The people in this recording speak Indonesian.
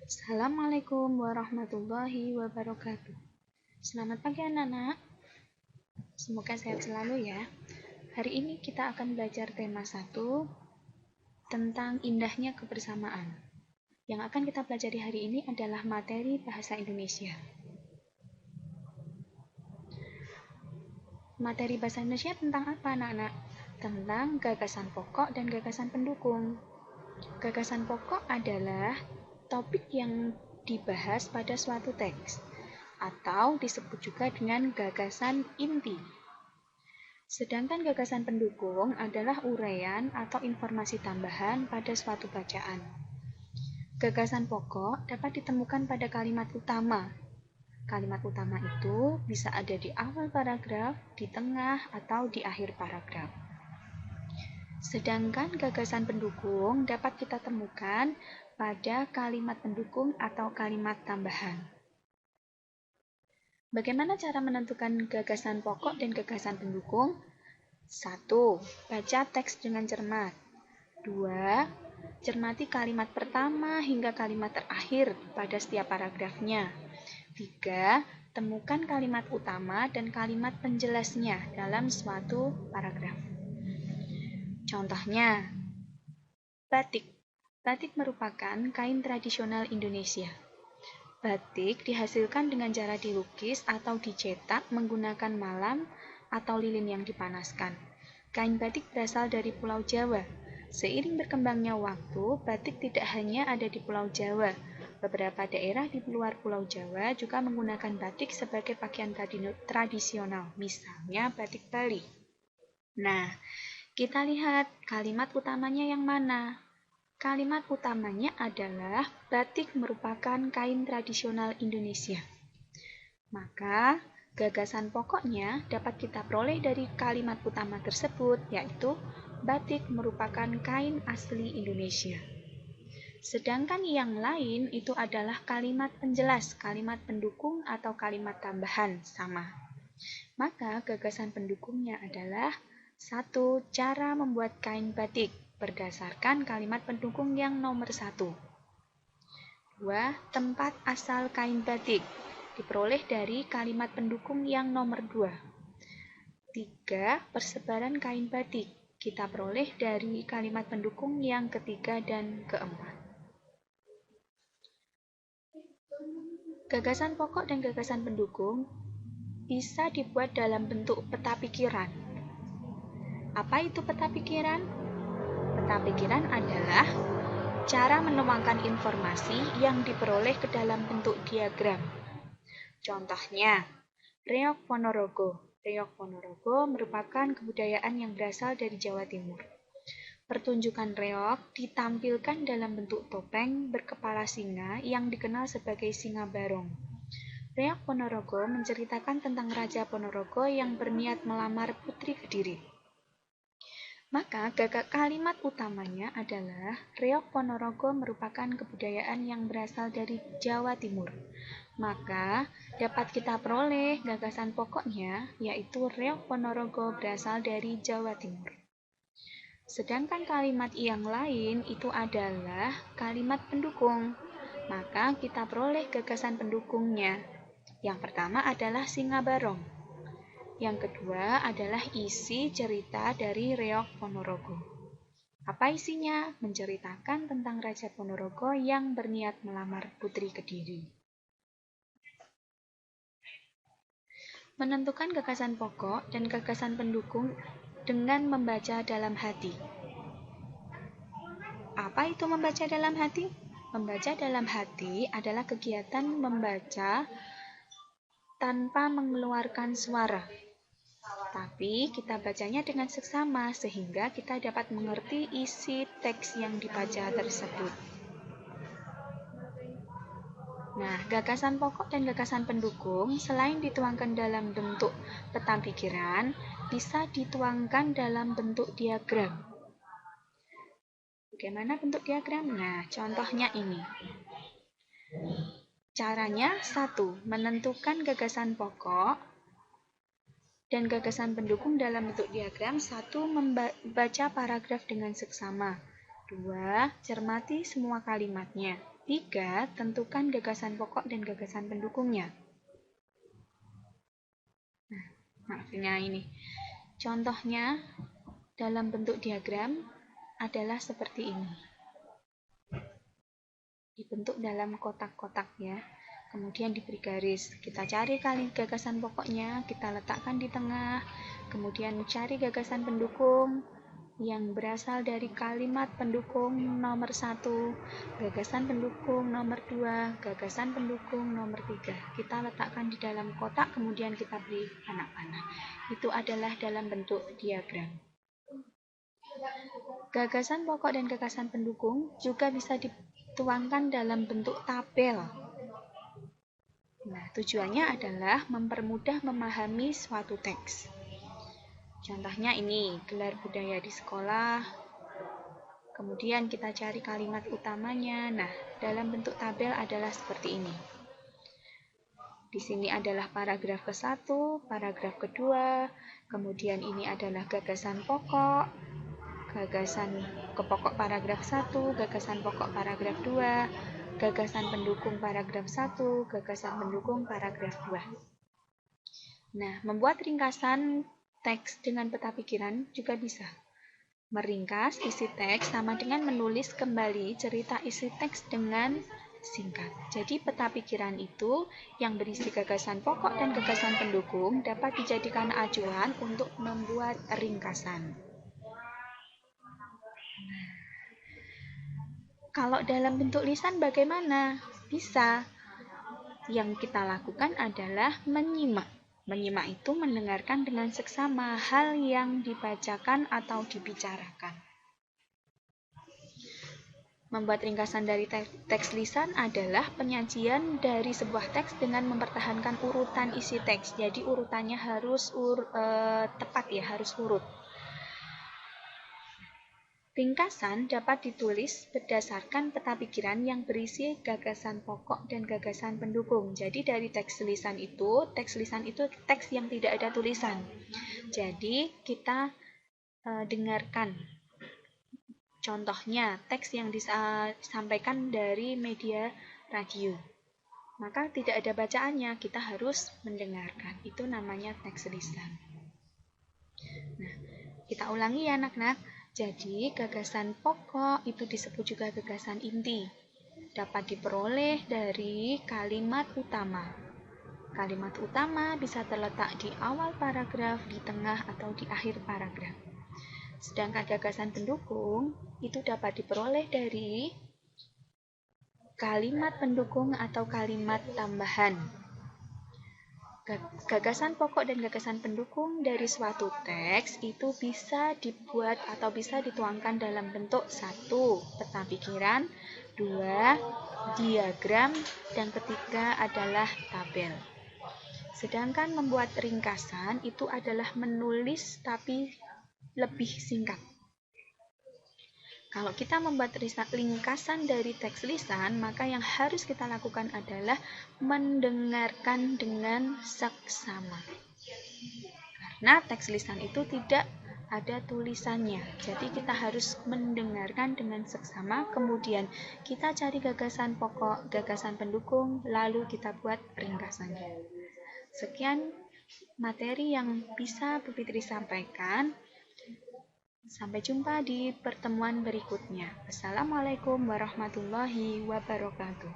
Assalamualaikum warahmatullahi wabarakatuh. Selamat pagi anak-anak. Semoga sehat selalu ya. Hari ini kita akan belajar tema 1 tentang indahnya kebersamaan. Yang akan kita pelajari hari ini adalah materi bahasa Indonesia. Materi bahasa Indonesia tentang apa anak-anak? Tentang gagasan pokok dan gagasan pendukung. Gagasan pokok adalah topik yang dibahas pada suatu teks, atau disebut juga dengan gagasan inti. Sedangkan gagasan pendukung adalah uraian atau informasi tambahan pada suatu bacaan. Gagasan pokok dapat ditemukan pada kalimat utama. Kalimat utama itu bisa ada di awal paragraf, di tengah, atau di akhir paragraf. Sedangkan gagasan pendukung dapat kita temukan pada kalimat pendukung atau kalimat tambahan. Bagaimana cara menentukan gagasan pokok dan gagasan pendukung? 1. Baca teks dengan cermat. 2. Cermati kalimat pertama hingga kalimat terakhir pada setiap paragrafnya. 3. Temukan kalimat utama dan kalimat penjelasnya dalam suatu paragraf. Contohnya, batik. Batik merupakan kain tradisional Indonesia. Batik dihasilkan dengan cara dilukis atau dicetak menggunakan malam atau lilin yang dipanaskan. Kain batik berasal dari Pulau Jawa. Seiring berkembangnya waktu, batik tidak hanya ada di Pulau Jawa. Beberapa daerah di luar Pulau Jawa juga menggunakan batik sebagai pakaian tradisional, misalnya batik Bali. Nah, kita lihat kalimat utamanya yang mana? Kalimat utamanya adalah batik merupakan kain tradisional Indonesia. Maka, gagasan pokoknya dapat kita peroleh dari kalimat utama tersebut, yaitu batik merupakan kain asli Indonesia. Sedangkan yang lain itu adalah kalimat penjelas, kalimat pendukung atau kalimat tambahan, sama. Maka, gagasan pendukungnya adalah 1. Cara membuat kain batik berdasarkan kalimat pendukung yang nomor 1. 2. Tempat asal kain batik diperoleh dari kalimat pendukung yang nomor 2. 3. Persebaran kain batik kita peroleh dari kalimat pendukung yang ketiga dan keempat. Gagasan pokok dan gagasan pendukung bisa dibuat dalam bentuk peta pikiran. Apa itu peta pikiran? Peta pikiran adalah cara menuangkan informasi yang diperoleh ke dalam bentuk diagram. Contohnya, Reog Ponorogo. Reog Ponorogo merupakan kebudayaan yang berasal dari Jawa Timur. Pertunjukan reog ditampilkan dalam bentuk topeng berkepala singa yang dikenal sebagai Singa Barong. Reog Ponorogo menceritakan tentang Raja Ponorogo yang berniat melamar Putri Kediri. Maka kalimat utamanya adalah Reog Ponorogo merupakan kebudayaan yang berasal dari Jawa Timur. Maka dapat kita peroleh gagasan pokoknya, yaitu Reog Ponorogo berasal dari Jawa Timur. Sedangkan kalimat yang lain itu adalah kalimat pendukung. Maka kita peroleh gagasan pendukungnya. Yang pertama adalah Singa Barong. Yang kedua adalah isi cerita dari Reog Ponorogo. Apa isinya? Menceritakan tentang Raja Ponorogo yang berniat melamar Putri Kediri. Menentukan gagasan pokok dan gagasan pendukung dengan membaca dalam hati. Apa itu membaca dalam hati? Membaca dalam hati adalah kegiatan membaca tanpa mengeluarkan suara. Tapi kita bacanya dengan seksama sehingga kita dapat mengerti isi teks yang dibaca tersebut. Nah, gagasan pokok dan gagasan pendukung selain dituangkan dalam bentuk peta pikiran, bisa dituangkan dalam bentuk diagram. Bagaimana bentuk diagram? Nah, contohnya ini. Caranya 1. Menentukan gagasan pokok dan gagasan pendukung dalam bentuk diagram. 1. Membaca paragraf dengan seksama. 2. Cermati semua kalimatnya. 3. Tentukan gagasan pokok dan gagasan pendukungnya. Nah, maksudnya ini. Contohnya dalam bentuk diagram adalah seperti ini. Dibentuk dalam kotak-kotak ya. Kemudian diberi garis. Kita cari gagasan pokoknya, kita letakkan di tengah. Kemudian cari gagasan pendukung yang berasal dari kalimat pendukung nomor 1, gagasan pendukung nomor 2, gagasan pendukung nomor 3. Kita letakkan di dalam kotak, kemudian kita beri panah-panah. Itu adalah dalam bentuk diagram. Gagasan pokok dan gagasan pendukung juga bisa dituangkan dalam bentuk tabel. Nah, tujuannya adalah mempermudah memahami suatu teks. Contohnya ini, gelar budaya di sekolah. Kemudian kita cari kalimat utamanya. Nah, dalam bentuk tabel adalah seperti ini. Di sini adalah paragraf ke-1, paragraf kedua, kemudian ini adalah gagasan pokok, gagasan pokok paragraf 1, gagasan pokok paragraf 2, gagasan pendukung paragraf 1, gagasan pendukung paragraf 2. Nah, membuat ringkasan teks dengan peta pikiran juga bisa. Meringkas isi teks sama dengan menulis kembali cerita isi teks dengan singkat. Jadi peta pikiran itu yang berisi gagasan pokok dan gagasan pendukung dapat dijadikan acuan untuk membuat ringkasan. Kalau dalam bentuk lisan bagaimana? Bisa. Yang kita lakukan adalah menyimak. Menyimak itu mendengarkan dengan seksama hal yang dibacakan atau dibicarakan. Membuat ringkasan dari teks lisan adalah penyajian dari sebuah teks dengan mempertahankan urutan isi teks. Jadi urutannya harus tepat ya, harus urut. Ringkasan dapat ditulis berdasarkan peta pikiran yang berisi gagasan pokok dan gagasan pendukung. Jadi dari teks lisan itu teks yang tidak ada tulisan. Jadi kita dengarkan. Contohnya teks yang disampaikan dari media radio. Maka tidak ada bacaannya, kita harus mendengarkan. Itu namanya teks lisan. Nah, kita ulangi ya anak-anak. Jadi, gagasan pokok itu disebut juga gagasan inti. Dapat diperoleh dari kalimat utama. Kalimat utama bisa terletak di awal paragraf, di tengah, atau di akhir paragraf. Sedangkan gagasan pendukung itu dapat diperoleh dari kalimat pendukung atau kalimat tambahan. Gagasan pokok dan gagasan pendukung dari suatu teks itu bisa dibuat atau bisa dituangkan dalam bentuk 1. Peta pikiran, 2. Diagram, dan ketiga adalah tabel. Sedangkan membuat ringkasan itu adalah menulis tapi lebih singkat. Kalau kita membuat ringkasan dari teks lisan, maka yang harus kita lakukan adalah mendengarkan dengan seksama. Karena teks lisan itu tidak ada tulisannya, jadi kita harus mendengarkan dengan seksama, kemudian kita cari gagasan pokok, gagasan pendukung, lalu kita buat ringkasannya. Sekian materi yang bisa Bu Fitri sampaikan. Sampai jumpa di pertemuan berikutnya. Assalamualaikum warahmatullahi wabarakatuh.